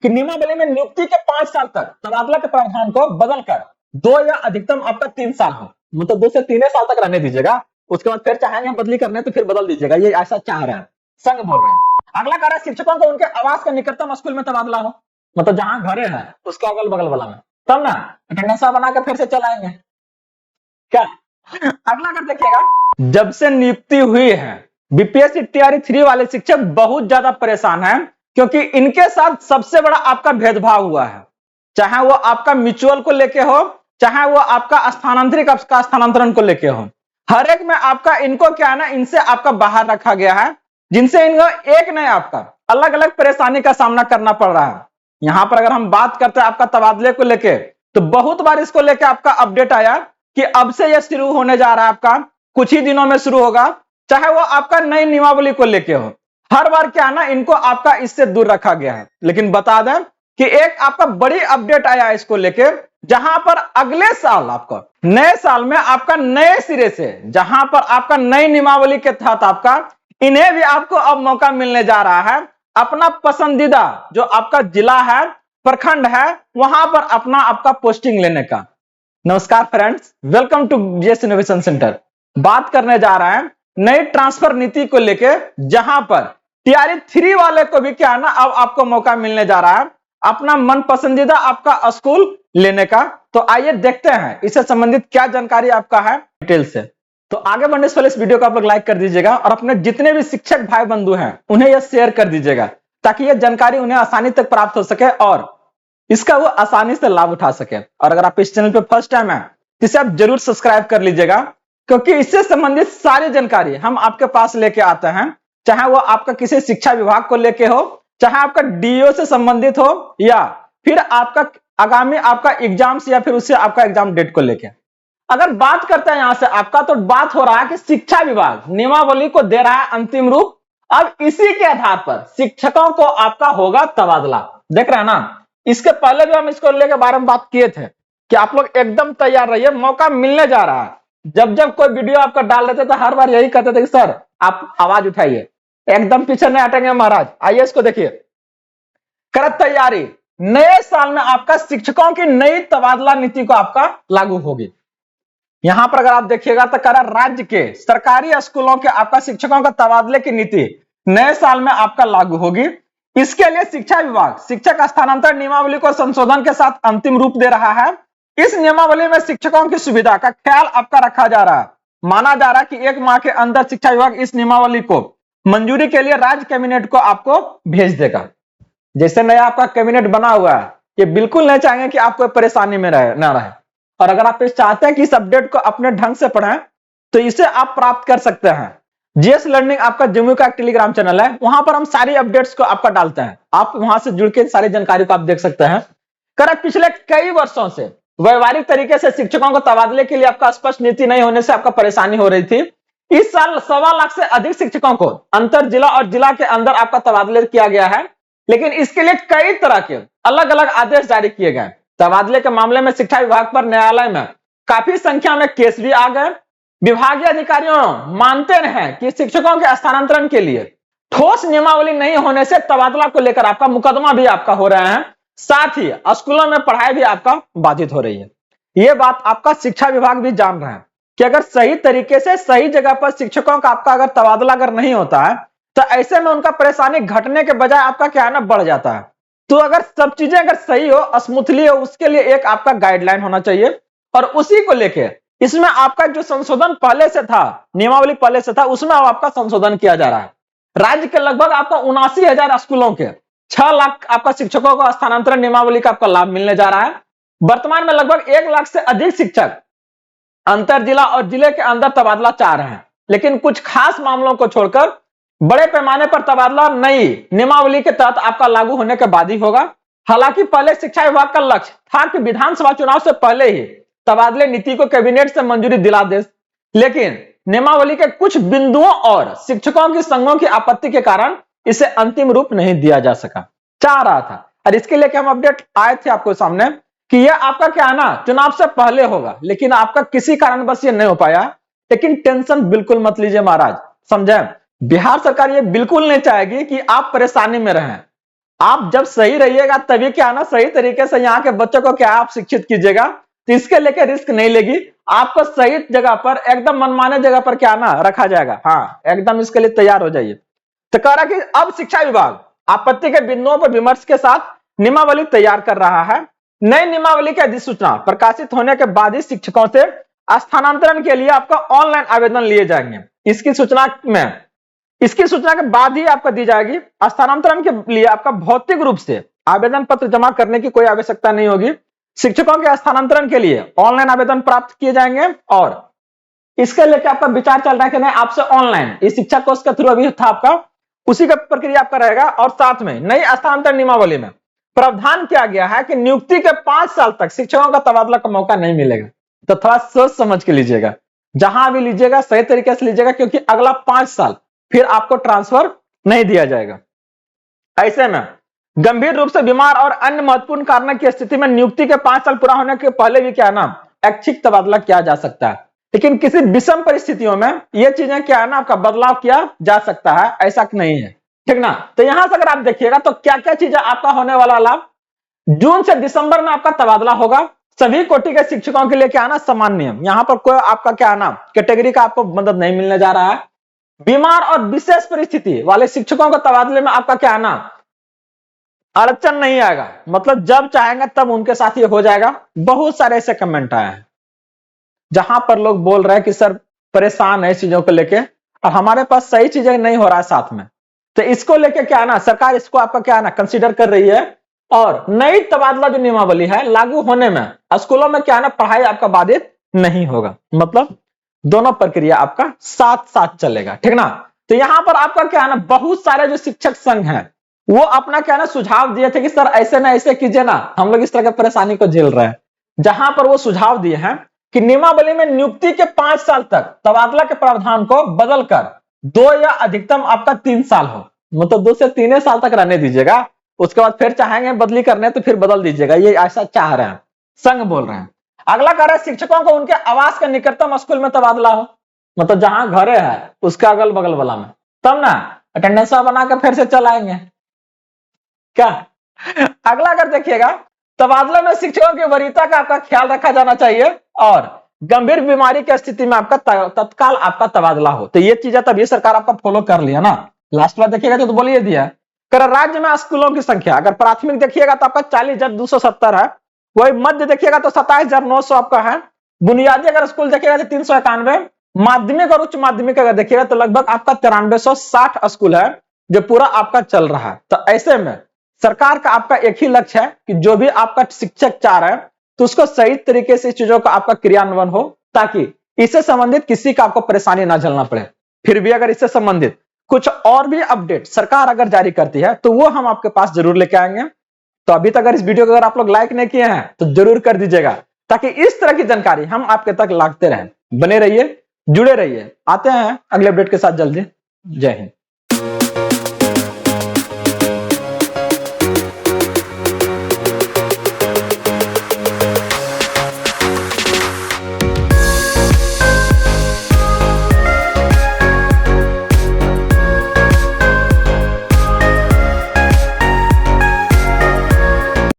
कि नियमावली में नियुक्ति के 5 साल तक तबादला के प्रावधान को बदलकर 2 या अधिकतम आपका 3 साल हो, मतलब 2 से 3 साल तक रहने दीजिएगा। उसके बाद फिर चाहेंगे बदली करने तो फिर बदल दीजिएगा, ये ऐसा चाह रहे हैं, संघ बोल रहे हैं। अगला कह रहा है शिक्षकों को उनके आवास के निकटतम स्कूल में तबादला हो, मतलब जहां घरे है उसका अगल बगल वाला में, तब ना अटेंडेंस बना के फिर से चलाएंगे क्या। अगला कर देखिएगा, जब से नियुक्ति हुई है बीपीएससी टीआरई 3 वाले शिक्षक बहुत ज्यादा परेशान हैं, क्योंकि इनके साथ सबसे बड़ा आपका भेदभाव हुआ है। चाहे वो आपका म्यूचुअल को लेके हो, चाहे वो आपका स्थानांतरित का स्थानांतरण को लेके हो, हर एक में आपका इनको क्या है ना, इनसे आपका बाहर रखा गया है, जिनसे इनको एक नहीं आपका अलग अलग परेशानी का सामना करना पड़ रहा है। यहां पर अगर हम बात करते हैं आपका तबादले को लेके, तो बहुत बार इसको लेके आपका अपडेट आया कि अब से यह शुरू होने जा रहा है, आपका कुछ ही दिनों में शुरू होगा, चाहे वो आपका नई नियमावली को लेके हो। हर बार क्या ना, इनको आपका इससे दूर रखा गया है। लेकिन बता दें कि एक आपका बड़ी अपडेट आया इसको लेके, जहां पर अगले साल आपका नए साल में आपका नए सिरे से, जहां पर आपका नई नियमावली के तहत आपका इन्हें भी आपको अब मौका मिलने जा रहा है अपना पसंदीदा जो आपका जिला है, प्रखंड है, वहां पर अपना आपका पोस्टिंग लेने का। नमस्कार friends, welcome to GS innovation centre. बात करने जा रहे हैं नई ट्रांसफर नीति को लेके, जहां पर टीआरई 3 वाले को भी क्या है ना, अब आपको मौका मिलने जा रहा है अपना मन पसंदीदा आपका स्कूल लेने का। तो आइए देखते हैं इससे संबंधित क्या जानकारी आपका है डिटेल से। तो आगे बढ़ने से पहले इस वीडियो को आप लोग लाइक कर दीजिएगा और अपने जितने भी शिक्षक भाई बंधु हैं उन्हें यह शेयर कर दीजिएगा, ताकि यह जानकारी उन्हें आसानी तक प्राप्त हो सके और इसका वो आसानी से लाभ उठा सके। और अगर आप इस चैनल पे फर्स्ट टाइम है तो इसे आप जरूर सब्सक्राइब कर लीजिएगा, क्योंकि इससे संबंधित सारी जानकारी हम आपके पास लेके आते हैं, चाहे वो आपका किसी शिक्षा विभाग को लेके हो, चाहे आपका डीओ से संबंधित हो, या फिर आपका आगामी आपका एग्जाम्स या फिर उससे आपका एग्जाम डेट को लेके। अगर बात करते हैं यहां से आपका, तो बात हो रहा है कि शिक्षा विभाग नियमावली को दे रहा है अंतिम रूप। अब इसी के आधार पर शिक्षकों को आपका होगा तबादला। देख रहे हैं ना, इसके पहले भी हम इसको लेके बारे में बात किए थे कि आप लोग एकदम तैयार रहिए, मौका मिलने जा रहा है। जब जब कोई वीडियो आपका डाल देते तो हर बार यही कहते थे कि सर आप आवाज उठाइए, एकदम पीछे नहीं हटेंगे महाराज। आइए इसको देखिए, कर तैयारी, नए साल में आपका शिक्षकों की नई तबादला नीति को आपका लागू होगी। यहां पर अगर आप देखिएगा तो करा राज्य के सरकारी स्कूलों के आपका शिक्षकों का तबादले की नीति नए साल में आपका लागू होगी। इसके लिए शिक्षा विभाग शिक्षक स्थानांतरण नियमावली को संशोधन के साथ अंतिम रूप दे रहा है। इस नियमावली में शिक्षकों की सुविधा का ख्याल आपका रखा जा रहा है। माना जा रहा है कि 1 माह के अंदर शिक्षा विभाग इस नियमावली को मंजूरी के लिए राज्य कैबिनेट को आपको भेज देगा। जैसे नया आपका कैबिनेट बना हुआ है, ये बिल्कुल नहीं चाहेंगे कि आप कोई परेशानी में ना रहे। और अगर आप चाहते हैं कि इस अपडेट को अपने ढंग से पढ़ें, तो इसे आप प्राप्त कर सकते हैं। जीएस लर्निंग आपका जम्मू का टेलीग्राम चैनल है, वहां पर हम सारी अपडेट्स को आपका डालते हैं। आप वहां से जुड़ के सारी जानकारी को आप देख सकते हैं। कर पिछले कई वर्षों से व्यवहारिक तरीके से शिक्षकों को तबादले के लिए आपका स्पष्ट नीति नहीं होने से आपका परेशानी हो रही थी। इस साल 1.25 लाख से अधिक शिक्षकों को अंतर जिला और जिला के अंदर आपका तबादले किया गया है, लेकिन इसके लिए कई तरह के अलग अलग आदेश जारी किए गए। तबादले के मामले में शिक्षा विभाग पर न्यायालय में काफी संख्या में केस भी आ गए। विभागीय अधिकारियों मानते हैं कि शिक्षकों के स्थानांतरण के लिए ठोस नियमावली नहीं होने से तबादला को लेकर आपका मुकदमा भी आपका हो रहा है, साथ ही स्कूलों में पढ़ाई भी आपका बाधित हो रही है। यह बात आपका शिक्षा विभाग भी जान रहा है कि अगर सही तरीके से सही जगह पर शिक्षकों का आपका अगर तबादला अगर नहीं होता है, तो ऐसे में उनका परेशानी घटने के बजाय आपका क्या है ना, बढ़ जाता है। तो अगर सब चीजें अगर सही हो, स्मूथली हो, उसके लिए एक आपका गाइडलाइन होना चाहिए। और उसी को लेके इसमें आपका जो संशोधन पहले से था, नियमावली पहले से था, उसमें अब आपका संशोधन किया जा रहा है। राज्य के लगभग आपका 79,000 स्कूलों के 6 लाख आपका शिक्षकों को स्थानांतरण नियमावली का आपका लाभ मिलने जा रहा है। वर्तमान में लगभग 1 लाख से अधिक शिक्षक अंतर जिला और जिले के अंदर तबादला चाह रहे हैं, लेकिन कुछ खास मामलों को छोड़कर बड़े पैमाने पर तबादला नई नियमावली के तहत आपका लागू होने के बाद ही होगा। हालांकि पहले शिक्षा विभाग का लक्ष्य था कि विधानसभा चुनाव से पहले ही तबादले नीति को कैबिनेट से मंजूरी दिला दे, लेकिन नियमावली के कुछ बिंदुओं और शिक्षकों की संघों की आपत्ति के कारण इसे अंतिम रूप नहीं दिया जा सका। चाह रहा था, और इसके लिए हम अपडेट आए थे आपको सामने कि यह आपका क्या है ना, चुनाव से पहले होगा, लेकिन आपका किसी कारणवश ये नहीं हो पाया। लेकिन टेंशन बिल्कुल मत लीजिए महाराज, समझे। बिहार सरकार ये बिल्कुल नहीं चाहेगी कि आप परेशानी में रहें। आप जब सही रहिएगा तभी क्या ना सही तरीके से यहाँ के बच्चों को क्या आप शिक्षित कीजिएगा, तो इसके लेके रिस्क नहीं लेगी, आपको सही जगह पर एकदम मनमाने जगह पर क्या ना रखा जाएगा। हाँ, एकदम इसके लिए तैयार हो जाइए। तो कह रहा कि अब शिक्षा विभाग आपत्ति के बिंदुओं पर विमर्श के साथ नियमावली तैयार कर रहा है। नई नियमावली की अधिसूचना प्रकाशित होने के बाद ही शिक्षकों से स्थानांतरण के लिए आपका ऑनलाइन आवेदन लिए जाएंगे। इसकी सूचना के बाद ही आपको दी जाएगी। स्थानांतरण के लिए आपका भौतिक रूप से आवेदन पत्र जमा करने की कोई आवश्यकता नहीं होगी। शिक्षकों के स्थानांतरण के लिए ऑनलाइन आवेदन प्राप्त किए जाएंगे और इसके लेकर आपका विचार चल रहा है कि नहीं आपसे ऑनलाइन इस शिक्षा कोर्स के थ्रू अभी था आपका उसी का प्रक्रिया आपका रहेगा। और साथ में नई स्थानांतरण नियमावली में प्रावधान किया गया है कि नियुक्ति के 5 साल तक शिक्षकों का तबादला का मौका नहीं मिलेगा। तो थोड़ा सोच समझ के लीजिएगा, जहां भी लीजिएगा सही तरीके से लीजिएगा, क्योंकि अगला 5 साल फिर आपको ट्रांसफर नहीं दिया जाएगा। ऐसे में गंभीर रूप से बीमार और अन्य महत्वपूर्ण कारणों की स्थिति में नियुक्ति के 5 साल पूरा होने के पहले भी क्या ना ऐच्छिक तबादला किया जा सकता है। लेकिन किसी विषम परिस्थितियों में ये चीजें क्या है ना आपका बदलाव किया जा सकता है, ऐसा नहीं है, ठीक ना। तो यहां से अगर आप देखिएगा तो क्या क्या चीजें आपका होने वाला लाभ, जून से दिसंबर में आपका तबादला होगा। सभी कोटि के शिक्षकों के लिए क्या ना समान नियम, यहां पर कोई आपका क्या ना कैटेगरी का आपको मदद नहीं मिलने जा रहा है। बीमार और विशेष परिस्थिति वाले शिक्षकों को तबादले में आपका क्या ना अड़चन नहीं आएगा, मतलब जब चाहेंगे तब उनके साथ ये हो जाएगा। बहुत सारे ऐसे कमेंट आए हैं जहां पर लोग बोल रहे हैं कि सर परेशान है इस चीजों को लेके और हमारे पास सही चीजें नहीं हो रहा है साथ में। तो इसको लेके क्या ना सरकार इसको आपका क्या ना कंसीडर कर रही है और नई तबादला जो नियमावली है लागू होने में स्कूलों में क्या ना पढ़ाई आपका बाधित नहीं होगा, मतलब दोनों प्रक्रिया आपका साथ साथ चलेगा, ठीक ना। तो यहां पर आपका क्या है ना बहुत सारे जो शिक्षक संघ हैं वो अपना क्या ना सुझाव दिए थे कि सर ऐसे ना ऐसे कीजिए ना, हम लोग इस तरह की परेशानी को झेल रहे हैं। जहां पर वो सुझाव दिए हैं कि नियमावली में नियुक्ति के 5 साल तक तबादला के प्रावधान को बदलकर 2 या अधिकतम आपका 3 साल हो, मतलब 2 से 3 साल तक रहने दीजिएगा। उसके बाद फिर चाहेंगे बदली करने तो फिर बदल दीजिएगा, ये ऐसा चाह रहे हैं, संघ बोल रहे हैं। अगला कह रहा है शिक्षकों को उनके आवास के निकटतम स्कूल में तबादला हो, मतलब जहां घरे है उसका अगल बगल वाला में, तब ना अटेंडेंस बना के फिर से चल आएंगे क्या। अगला अगर देखिएगा तबादले में शिक्षकों की वरीयता का आपका ख्याल रखा जाना चाहिए और गंभीर बीमारी की स्थिति में आपका तत्काल आपका तबादला हो। तो ये चीजें तभी सरकार आपका फॉलो कर लिया ना। लास्ट बार देखिएगा तो बोलिए दिया कर राज्य में स्कूलों की संख्या अगर प्राथमिक देखिएगा तो आपका 40,270 है, वही मध्य देखिएगा तो 27,900 आपका है, बुनियादी अगर स्कूल देखिएगा तो 391, माध्यमिक और उच्च माध्यमिक अगर देखिएगा तो लगभग आपका 9360 स्कूल है जो पूरा आपका चल रहा है। तो ऐसे में सरकार का आपका एक ही लक्ष्य है कि जो भी आपका शिक्षक चाह रहा है तो उसको सही तरीके से चीजों का आपका क्रियान्वयन हो ताकि इससे संबंधित किसी का आपको परेशानी ना झेलना पड़े। फिर भी अगर इससे संबंधित कुछ और भी अपडेट सरकार अगर जारी करती है तो वो हम आपके पास जरूर लेके आएंगे। तो अभी तक अगर इस वीडियो को अगर आप लोग लाइक नहीं किए हैं तो जरूर कर दीजिएगा ताकि इस तरह की जानकारी हम आपके तक लाते रहें। बने रहिए, जुड़े रहिए, आते हैं अगले अपडेट के साथ जल्दी। जय हिंद।